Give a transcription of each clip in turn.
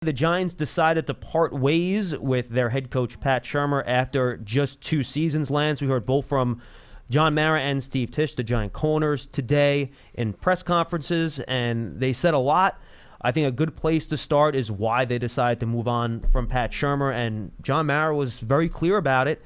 The Giants decided to part ways with their head coach, Pat Shurmur, after just 2 seasons. Lance, we heard both from John Mara and Steve Tisch, the Giant corners, today in press conferences, and they said a lot. I think a good place to start is why they decided to move on from Pat Shurmur, and John Mara was very clear about it.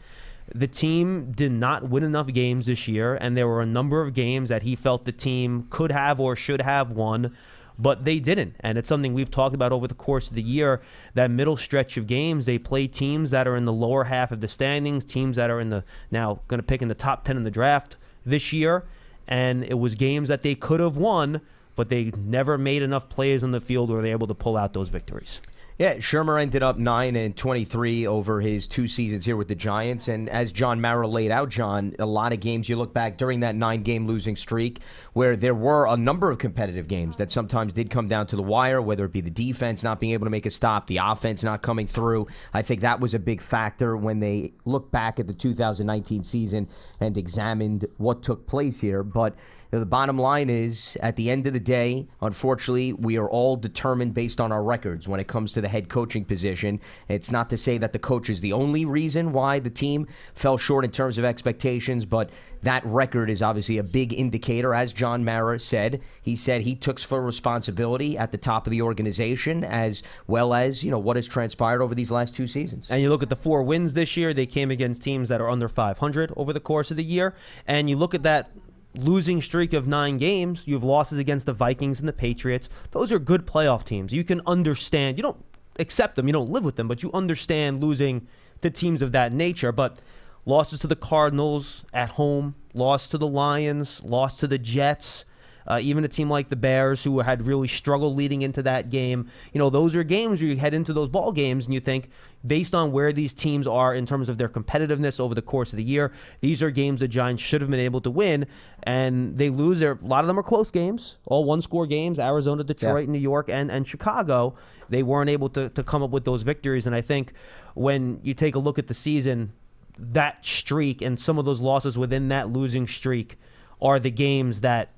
The team did not win enough games this year, and there were a number of games that he felt the team could have or should have won, but they didn't. And it's something we've talked about over the course of the year, that middle stretch of games, they play teams that are in the lower half of the standings, teams that are now going to pick in the top 10 in the draft this year. And it was games that they could have won, but they never made enough plays on the field where they were able to pull out those victories. Yeah, Shurmur ended up 9-23 over his 2 seasons here with the Giants. And as John Mara laid out, John, a lot of games you look back during that 9-game losing streak where there were a number of competitive games that sometimes did come down to the wire, whether it be the defense not being able to make a stop, the offense not coming through. I think that was a big factor when they looked back at the 2019 season and examined what took place here. But the bottom line is, at the end of the day, unfortunately, we are all determined based on our records when it comes to the head coaching position. It's not to say that the coach is the only reason why the team fell short in terms of expectations, but that record is obviously a big indicator. As John Mara said he took full responsibility at the top of the organization, as well as, what has transpired over these last 2 seasons. And you look at the 4 wins this year, they came against teams that are under 500 over the course of the year. And you look at that losing streak of 9 games, you have losses against the Vikings and the Patriots. Those are good playoff teams. You can understand. You don't accept them. You don't live with them, but you understand losing to teams of that nature. But losses to the Cardinals at home, loss to the Lions, loss to the Jets, even a team like the Bears, who had really struggled leading into that game. Those are games where you head into those ball games and you think, based on where these teams are in terms of their competitiveness over the course of the year, these are games the Giants should have been able to win, and they lose. A lot of them are close games, all one-score games, Arizona, Detroit, New York, and Chicago. They weren't able to come up with those victories, and I think when you take a look at the season, that streak and some of those losses within that losing streak are the games that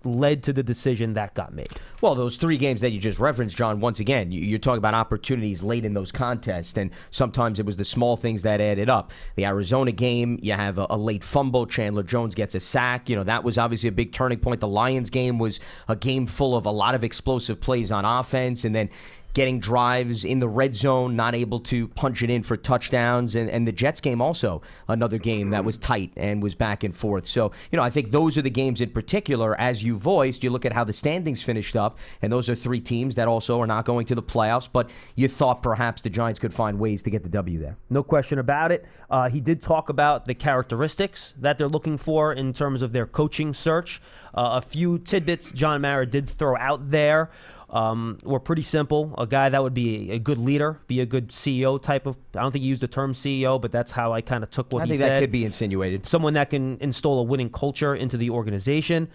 led to the decision that got made. Well, those 3 games that you just referenced, John, once again, you're talking about opportunities late in those contests, and sometimes it was the small things that added up. The Arizona game, you have a late fumble, Chandler Jones gets a sack. That was obviously a big turning point. The Lions game was a game full of a lot of explosive plays on offense, and then getting drives in the red zone, not able to punch it in for touchdowns. And the Jets game also, another game that was tight and was back and forth. So, I think those are the games in particular, as you voiced. You look at how the standings finished up, and those are 3 teams that also are not going to the playoffs, but you thought perhaps the Giants could find ways to get the W there. No question about it. He did talk about the characteristics that they're looking for in terms of their coaching search. A few tidbits John Mara did throw out there were pretty simple. A guy that would be a good leader, be a good CEO type of, I don't think he used the term CEO, but that's how I kind of took what he said. I think that could be insinuated. Someone that can install a winning culture into the organization.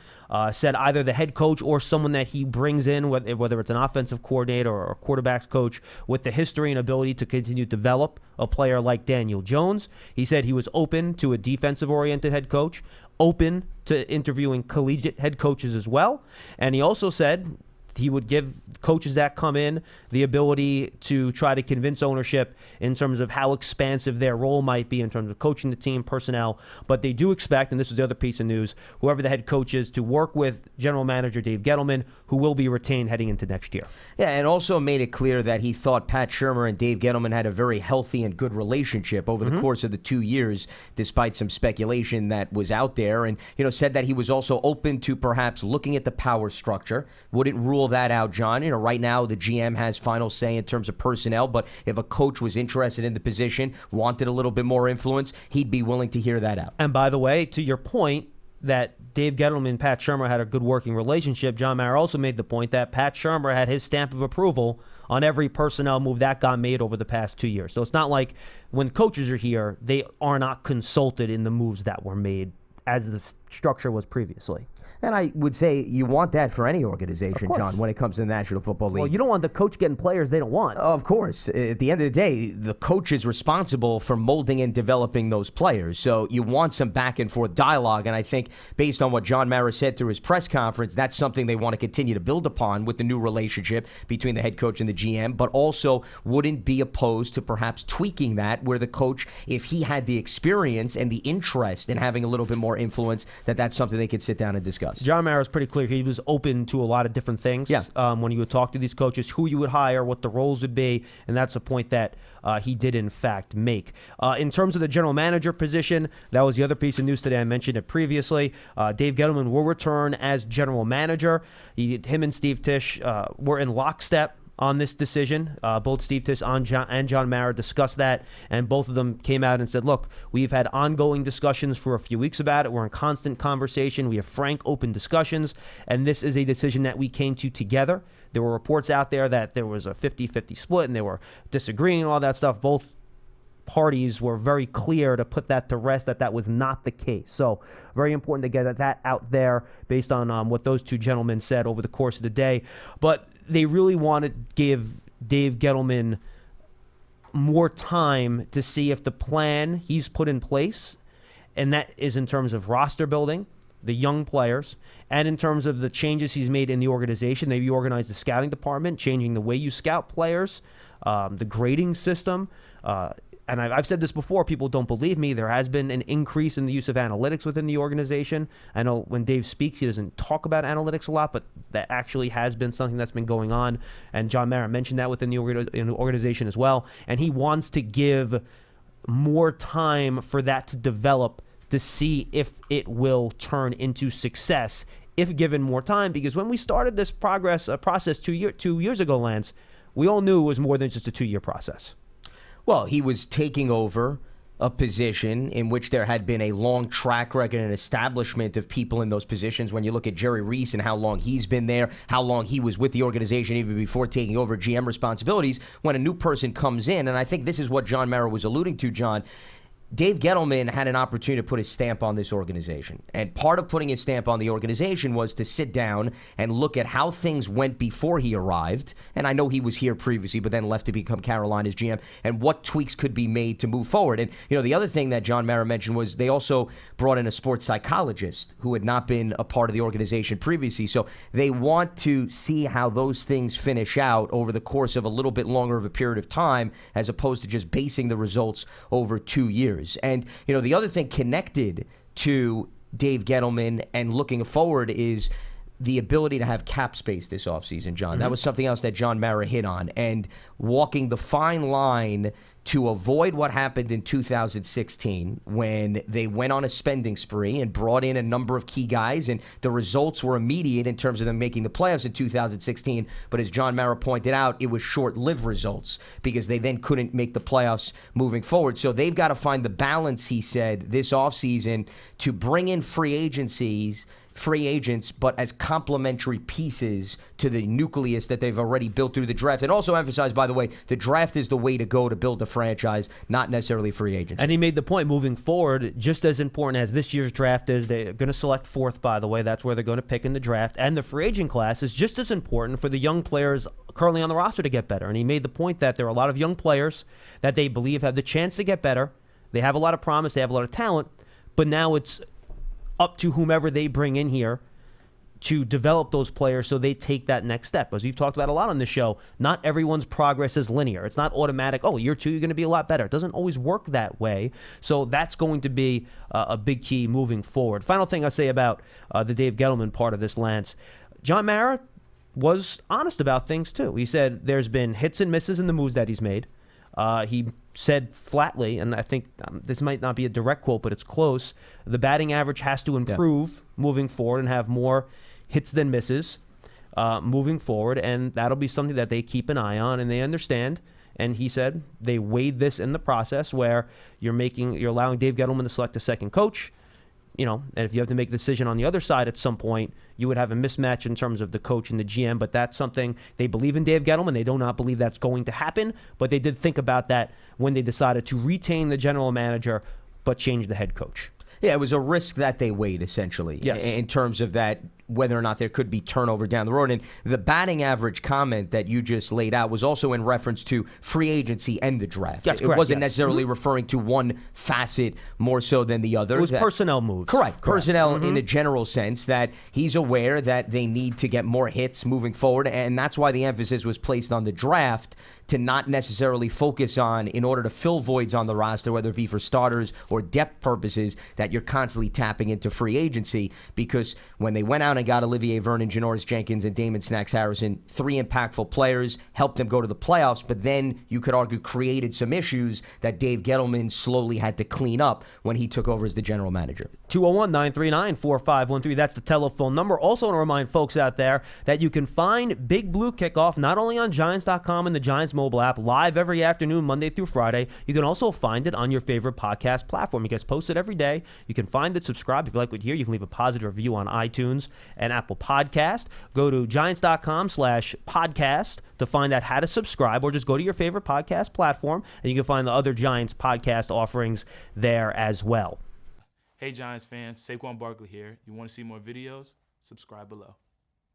Said either the head coach or someone that he brings in, whether it's an offensive coordinator or a quarterbacks coach, with the history and ability to continue to develop a player like Daniel Jones. He said he was open to a defensive-oriented head coach, open to interviewing collegiate head coaches as well. And he also said he would give coaches that come in the ability to try to convince ownership in terms of how expansive their role might be in terms of coaching the team, personnel. But they do expect, and this is the other piece of news, whoever the head coach is, to work with general manager Dave Gettleman, who will be retained heading into next year. Yeah, and also made it clear that he thought Pat Shurmur and Dave Gettleman had a very healthy and good relationship over the course of the 2 years, despite some speculation that was out there. And, said that he was also open to perhaps looking at the power structure. Wouldn't rule that out, John. Right now the GM has final say in terms of personnel, but if a coach was interested in the position, wanted a little bit more influence, he'd be willing to hear that out. And by the way, to your point that Dave Gettleman and Pat Shurmur had a good working relationship, John Mara also made the point that Pat Shurmur had his stamp of approval on every personnel move that got made over the past 2 years. So it's not like when coaches are here, they are not consulted in the moves that were made as the structure was previously. And I would say you want that for any organization, John, when it comes to the National Football League. Well, you don't want the coach getting players they don't want. Of course. At the end of the day, the coach is responsible for molding and developing those players. So you want some back and forth dialogue. And I think based on what John Mara said through his press conference, that's something they want to continue to build upon with the new relationship between the head coach and the GM, but also wouldn't be opposed to perhaps tweaking that where the coach, if he had the experience and the interest in having a little bit more influence, that's something they could sit down and discuss. John Mara is pretty clear. He was open to a lot of different things. Yeah. When you would talk to these coaches, who you would hire, what the roles would be, and that's a point that he did, in fact, make. In terms of the general manager position, that was the other piece of news today. I mentioned it previously. Dave Gettleman will return as general manager. Him and Steve Tisch were in lockstep on this decision. Both Steve Tisch and John Mara discussed that, and both of them came out and said, look, we've had ongoing discussions for a few weeks about it. We're in constant conversation. We have frank, open discussions, and this is a decision that we came to together. There were reports out there that there was a 50-50 split, and they were disagreeing and all that stuff. Both parties were very clear to put that to rest, that was not the case. So very important to get that out there based on what those two gentlemen said over the course of the day. But they really want to give Dave Gettleman more time to see if the plan he's put in place, and that is in terms of roster building, the young players, and in terms of the changes he's made in the organization. They've organized the scouting department, changing the way you scout players, the grading system. And I've said this before, people don't believe me. There has been an increase in the use of analytics within the organization. I know when Dave speaks, he doesn't talk about analytics a lot, but that actually has been something that's been going on. And John Mara mentioned that within the organization as well. And he wants to give more time for that to develop to see if it will turn into success if given more time. Because when we started this process 2 years ago, Lance, we all knew it was more than just a 2-year process. Well, he was taking over a position in which there had been a long track record and establishment of people in those positions. When you look at Jerry Reese and how long he's been there, how long he was with the organization even before taking over GM responsibilities, when a new person comes in, and I think this is what John Mara was alluding to, John, Dave Gettleman had an opportunity to put his stamp on this organization. And part of putting his stamp on the organization was to sit down and look at how things went before he arrived. And I know he was here previously, but then left to become Carolina's GM, and what tweaks could be made to move forward. And, the other thing that John Mara mentioned was they also brought in a sports psychologist who had not been a part of the organization previously. So they want to see how those things finish out over the course of a little bit longer of a period of time, as opposed to just basing the results over 2 years. And, the other thing connected to Dave Gettleman and looking forward is the ability to have cap space this offseason, John. Mm-hmm. That was something else that John Mara hit on. And walking the fine line to avoid what happened in 2016 when they went on a spending spree and brought in a number of key guys, and the results were immediate in terms of them making the playoffs in 2016. But as John Mara pointed out, it was short-lived results because they then couldn't make the playoffs moving forward. So they've got to find the balance, he said, this offseason to bring in free agents, but as complementary pieces to the nucleus that they've already built through the draft. And also emphasize, by the way, the draft is the way to go to build a franchise, not necessarily free agents. And he made the point moving forward, just as important as this year's draft is, they're going to select fourth, by the way. That's where they're going to pick in the draft. And the free agent class is just as important for the young players currently on the roster to get better. And he made the point that there are a lot of young players that they believe have the chance to get better. They have a lot of promise. They have a lot of talent. But now it's up to whomever they bring in here to develop those players so they take that next step. As we've talked about a lot on this show, not everyone's progress is linear. It's not automatic, year 2, you're going to be a lot better. It doesn't always work that way. So that's going to be a big key moving forward. Final thing I'll say about the Dave Gettleman part of this, Lance. John Mara was honest about things, too. He said there's been hits and misses in the moves that he's made. He said flatly, and I think this might not be a direct quote, but it's close, the batting average has to improve moving forward and have more hits than misses moving forward, and that'll be something that they keep an eye on and they understand. And he said they weighed this in the process where you're allowing Dave Gettleman to select a second coach. And if you have to make a decision on the other side at some point, you would have a mismatch in terms of the coach and the GM. But that's something they believe in Dave Gettleman. They do not believe that's going to happen. But they did think about that when they decided to retain the general manager but change the head coach. Yeah, it was a risk that they weighed, essentially, Yes. in terms of that, whether or not there could be turnover down the road. And the batting average comment that you just laid out was also in reference to free agency and the draft. That's it correct, wasn't yes. necessarily referring to one facet more so than the other. It was personnel moves. Correct. Personnel in a general sense, that he's aware that they need to get more hits moving forward, and that's why the emphasis was placed on the draft to not necessarily focus on, in order to fill voids on the roster, whether it be for starters or depth purposes, that you're constantly tapping into free agency. Because when they went out and got Olivier Vernon, Janoris Jenkins, and Damon Snacks Harrison, 3 impactful players, helped them go to the playoffs, but then you could argue created some issues that Dave Gettleman slowly had to clean up when he took over as the general manager. 201-939-4513. That's the telephone number. Also want to remind folks out there that you can find Big Blue Kickoff not only on Giants.com and the Giants mobile app, live every afternoon, Monday through Friday. You can also find it on your favorite podcast platform. It gets posted every day. You can find it, subscribe. If you like what you hear, you can leave a positive review on iTunes and Apple Podcast. Go to Giants.com/podcast to find out how to subscribe, or just go to your favorite podcast platform, and you can find the other Giants podcast offerings there as well. Hey Giants fans, Saquon Barkley here. You want to see more videos? Subscribe below.